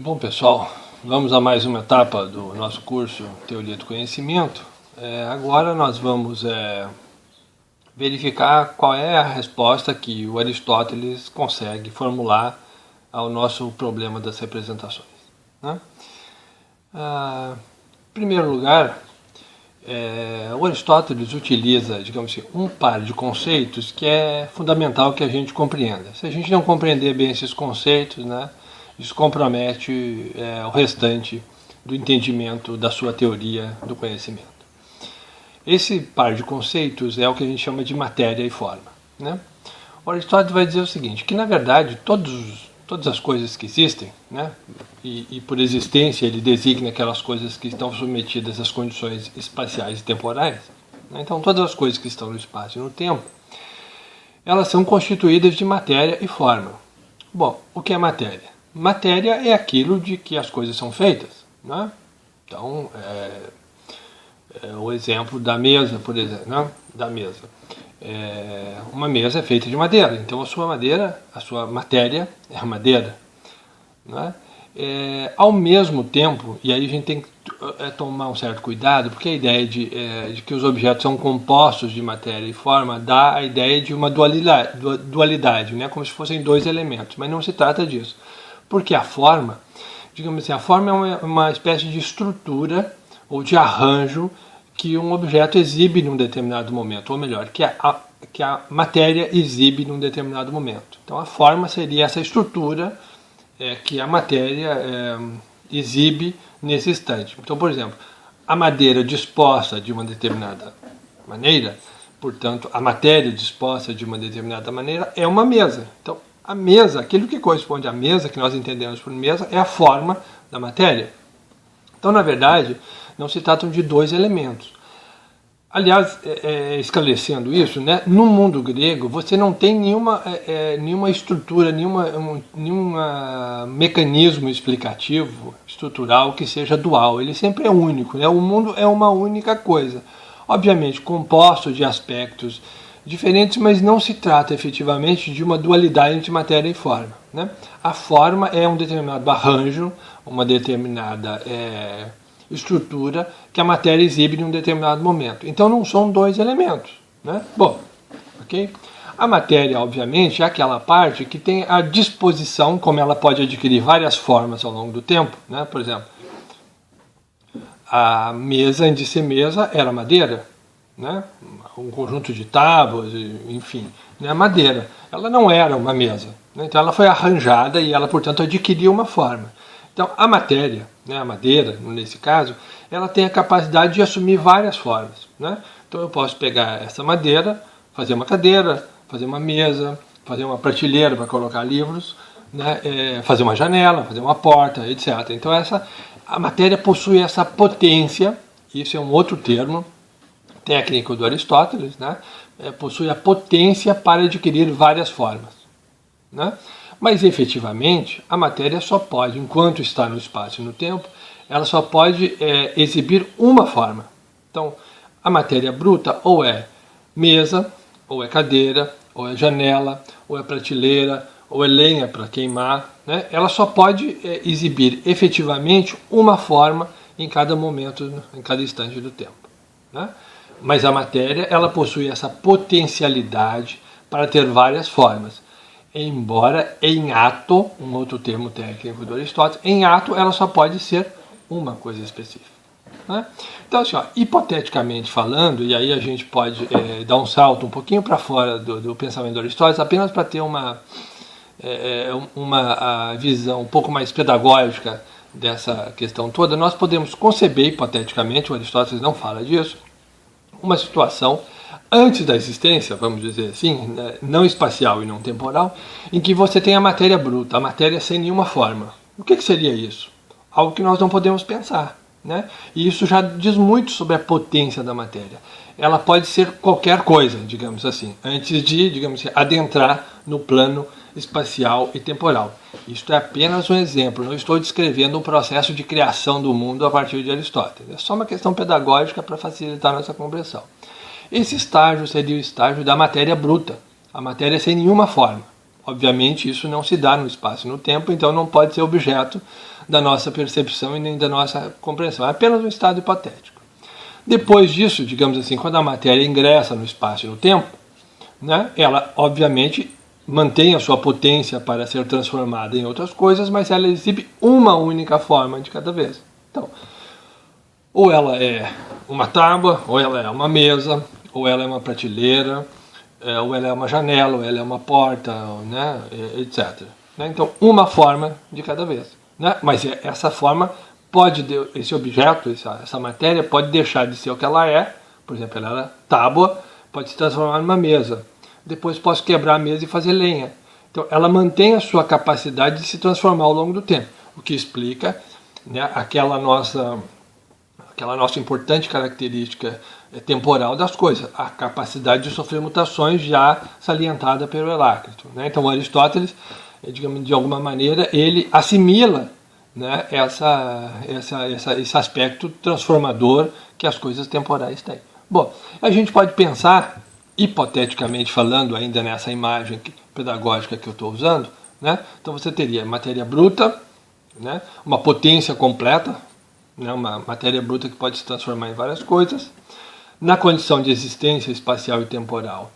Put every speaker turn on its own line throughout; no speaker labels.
Bom, pessoal, vamos a mais uma etapa do nosso curso Teoria do Conhecimento. Agora nós vamos verificar qual é a resposta que o Aristóteles consegue formular ao nosso problema das representações, né? Em primeiro lugar, o Aristóteles utiliza, digamos assim, um par de conceitos que é fundamental que a gente compreenda. Se a gente não compreender bem esses conceitos, né, isso compromete o restante do entendimento da sua teoria do conhecimento. Esse par de conceitos é o que a gente chama de matéria e forma, né? O Aristóteles vai dizer o seguinte, que na verdade todas as coisas que existem, né, e por existência ele designa aquelas coisas que estão submetidas às condições espaciais e temporais, né? Então todas as coisas que estão no espaço e no tempo, elas são constituídas de matéria e forma. Bom, o que é matéria? Matéria é aquilo de que as coisas são feitas, né? Então, o exemplo da mesa, por exemplo, né? Da mesa. Uma mesa é feita de madeira, então a sua matéria é a madeira, né? Ao mesmo tempo, e aí a gente tem que tomar um certo cuidado, porque a ideia de que os objetos são compostos de matéria e forma dá a ideia de uma dualidade, né? Como se fossem dois elementos, mas não se trata disso. Porque a forma, digamos assim, a forma é uma espécie de estrutura ou de arranjo que um objeto exibe num determinado momento, ou melhor, que a matéria exibe num determinado momento. Então a forma seria essa estrutura que a matéria exibe nesse instante. Então, por exemplo, a madeira disposta de uma determinada maneira, portanto, a matéria disposta de uma determinada maneira é uma mesa. Então, a mesa, aquilo que corresponde à mesa, que nós entendemos por mesa, é a forma da matéria. Então, na verdade, não se tratam de dois elementos. Aliás, esclarecendo isso, né, no mundo grego você não tem nenhuma estrutura, nenhum mecanismo explicativo, estrutural, que seja dual. Ele sempre é único, né? O mundo é uma única coisa. Obviamente, composto de aspectos diferentes, mas não se trata efetivamente de uma dualidade entre matéria e forma, né? A forma é um determinado arranjo, uma determinada estrutura que a matéria exibe em um determinado momento. Então não são dois elementos, né? Bom, ok? A matéria, obviamente, é aquela parte que tem a disposição, como ela pode adquirir várias formas ao longo do tempo, né? Por exemplo, a mesa, antes de ser mesa, era madeira, né? Um conjunto de tábuas, enfim, né? Madeira. Ela não era uma mesa, né? Então ela foi arranjada e ela, portanto, adquiriu uma forma. Então a matéria, né, a madeira, nesse caso, ela tem a capacidade de assumir várias formas, né? Então eu posso pegar essa madeira, fazer uma cadeira, fazer uma mesa, fazer uma prateleira para colocar livros, né? Fazer uma janela, fazer uma porta, etc. Então a matéria possui essa potência, isso é um outro termo técnico do Aristóteles, né? Possui a potência para adquirir várias formas, né? Mas efetivamente a matéria só pode, enquanto está no espaço e no tempo, ela só pode exibir uma forma. Então a matéria bruta ou é mesa, ou é cadeira, ou é janela, ou é prateleira, ou é lenha para queimar, né? Ela só pode exibir efetivamente uma forma em cada momento, em cada instante do tempo, né? Mas a matéria, ela possui essa potencialidade para ter várias formas. Embora em ato, um outro termo técnico do Aristóteles, em ato ela só pode ser uma coisa específica, né? Então, assim, hipoteticamente falando, e aí a gente pode dar um salto um pouquinho para fora do pensamento do Aristóteles, apenas para ter uma visão um pouco mais pedagógica dessa questão toda, nós podemos conceber hipoteticamente, o Aristóteles não fala disso, uma situação antes da existência, vamos dizer assim, não espacial e não temporal, em que você tem a matéria bruta, a matéria sem nenhuma forma. O que seria isso? Algo que nós não podemos pensar, né? E isso já diz muito sobre a potência da matéria. Ela pode ser qualquer coisa, digamos assim, antes de, digamos assim, adentrar no plano espacial e temporal. Isto é apenas um exemplo, não estou descrevendo um processo de criação do mundo a partir de Aristóteles. É só uma questão pedagógica para facilitar nossa compreensão. Esse estágio seria o estágio da matéria bruta, a matéria sem nenhuma forma. Obviamente isso não se dá no espaço e no tempo, então não pode ser objeto da nossa percepção e nem da nossa compreensão, é apenas um estado hipotético. Depois disso, digamos assim, quando a matéria ingressa no espaço e no tempo, né, ela obviamente mantém a sua potência para ser transformada em outras coisas, mas ela exibe uma única forma de cada vez. Então, ou ela é uma tábua, ou ela é uma mesa, ou ela é uma prateleira, ou ela é uma janela, ou ela é uma porta, né, etc. Então, uma forma de cada vez. Né? Mas essa forma pode, esse objeto, essa matéria pode deixar de ser o que ela é. Por exemplo, ela é tábua, pode se transformar numa mesa. Depois posso quebrar a mesa e fazer lenha. Então, ela mantém a sua capacidade de se transformar ao longo do tempo, o que explica, né, aquela nossa importante característica temporal das coisas, a capacidade de sofrer mutações já salientada pelo Heráclito. Né? Então, Aristóteles, digamos, de alguma maneira, ele assimila, né, esse aspecto transformador que as coisas temporais têm. Bom, a gente pode pensar, hipoteticamente falando, ainda nessa imagem pedagógica que eu estou usando, né? Então você teria matéria bruta, né, uma potência completa, né, uma matéria bruta que pode se transformar em várias coisas, na condição de existência espacial e temporal,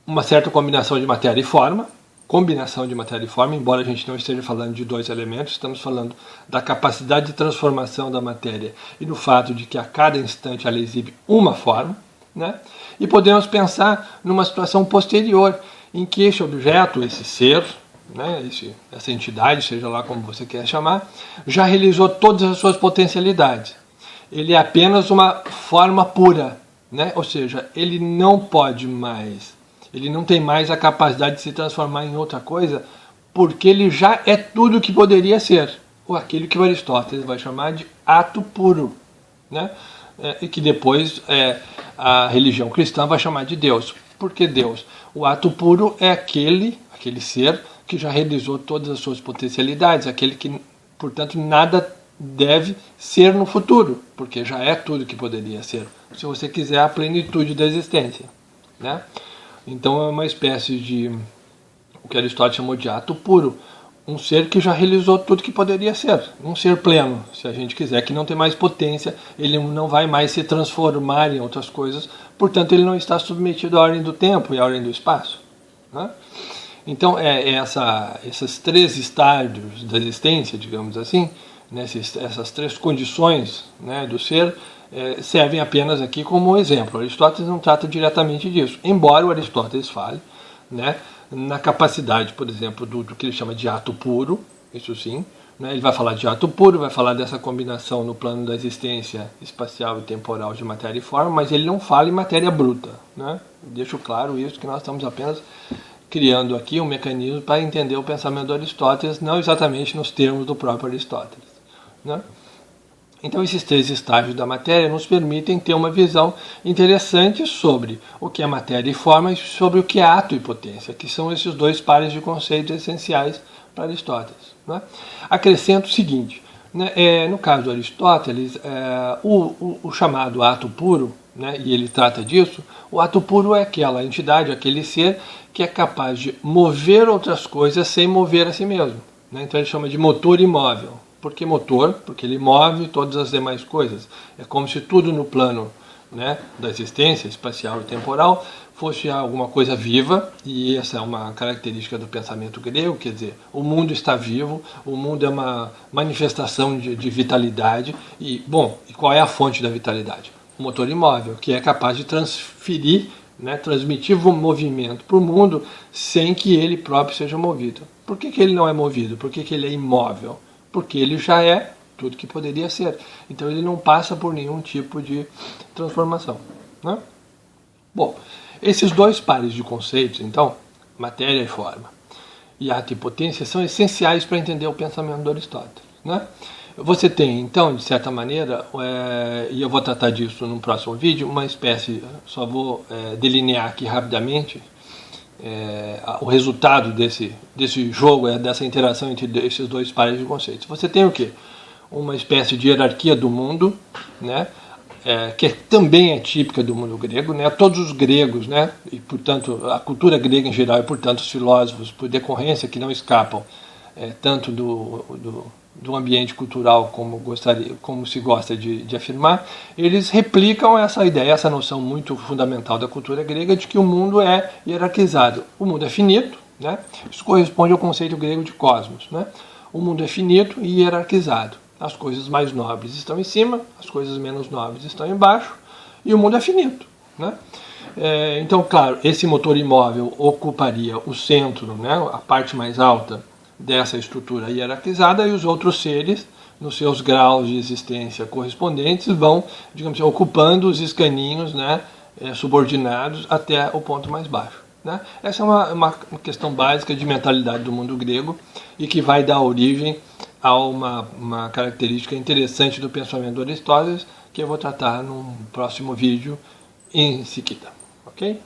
uma certa combinação de matéria e forma, embora a gente não esteja falando de dois elementos, estamos falando da capacidade de transformação da matéria e do fato de que a cada instante ela exibe uma forma, né? E podemos pensar numa situação posterior, em que esse objeto, esse ser, né, essa entidade, seja lá como você quer chamar, já realizou todas as suas potencialidades. Ele é apenas uma forma pura, né? Ou seja, ele não tem mais a capacidade de se transformar em outra coisa, porque ele já é tudo o que poderia ser, ou aquilo que o Aristóteles vai chamar de ato puro, né? E que depois a religião cristã vai chamar de Deus. Por que Deus? O ato puro é aquele ser que já realizou todas as suas potencialidades, aquele que, portanto, nada deve ser no futuro, porque já é tudo que poderia ser, se você quiser, a plenitude da existência, né? Então é uma espécie de, o que Aristóteles chamou de ato puro, um ser que já realizou tudo que poderia ser, um ser pleno, se a gente quiser, que não tem mais potência, ele não vai mais se transformar em outras coisas, portanto ele não está submetido à ordem do tempo e à ordem do espaço, né? Então esses três estádios da existência, digamos assim, né, essas três condições, né, do ser, servem apenas aqui como exemplo. Aristóteles não trata diretamente disso, embora o Aristóteles fale, né, na capacidade, por exemplo, do que ele chama de ato puro, isso sim, né, ele vai falar de ato puro, vai falar dessa combinação no plano da existência espacial e temporal de matéria e forma, mas ele não fala em matéria bruta, né? Deixo claro isso, que nós estamos apenas criando aqui um mecanismo para entender o pensamento do Aristóteles, não exatamente nos termos do próprio Aristóteles, né? Então esses três estágios da matéria nos permitem ter uma visão interessante sobre o que é matéria e forma e sobre o que é ato e potência, que são esses dois pares de conceitos essenciais para Aristóteles, né? Acrescento o seguinte, né, no caso do Aristóteles, o chamado ato puro, né, e ele trata disso, o ato puro é aquela entidade, aquele ser que é capaz de mover outras coisas sem mover a si mesmo, né? Então ele chama de motor imóvel. Por que motor? Porque ele move todas as demais coisas. É como se tudo no plano, né, da existência espacial e temporal fosse alguma coisa viva, e essa é uma característica do pensamento grego, quer dizer, o mundo está vivo, o mundo é uma manifestação de vitalidade, e qual é a fonte da vitalidade? O motor imóvel, que é capaz de transferir, né, transmitir movimento para o mundo sem que ele próprio seja movido. Por que ele não é movido? Por que ele é imóvel? Porque ele já é tudo que poderia ser. Então ele não passa por nenhum tipo de transformação, né? Bom, esses dois pares de conceitos, então, matéria e forma, e ato e potência, são essenciais para entender o pensamento do Aristóteles, né? Você tem, então, de certa maneira, e eu vou tratar disso no próximo vídeo, uma espécie, só vou delinear aqui rapidamente, o resultado desse jogo, dessa interação entre esses dois pares de conceitos. Você tem o quê? Uma espécie de hierarquia do mundo, né, que também é típica do mundo grego, né? Todos os gregos, né? E portanto a cultura grega em geral, e portanto os filósofos, por decorrência que não escapam tanto do ambiente cultural como se gosta de afirmar, eles replicam essa ideia, essa noção muito fundamental da cultura grega de que o mundo é hierarquizado. O mundo é finito, né? Isso corresponde ao conceito grego de cosmos, né? O mundo é finito e hierarquizado. As coisas mais nobres estão em cima, as coisas menos nobres estão embaixo, e o mundo é finito, né? Então, claro, esse motor imóvel ocuparia o centro, né, a parte mais alta dessa estrutura hierarquizada, e os outros seres, nos seus graus de existência correspondentes, vão, digamos assim, ocupando os escaninhos, né, subordinados até o ponto mais baixo, né? Essa é uma questão básica de mentalidade do mundo grego e que vai dar origem a uma característica interessante do pensamento do Aristóteles, que eu vou tratar num próximo vídeo em seguida. Ok?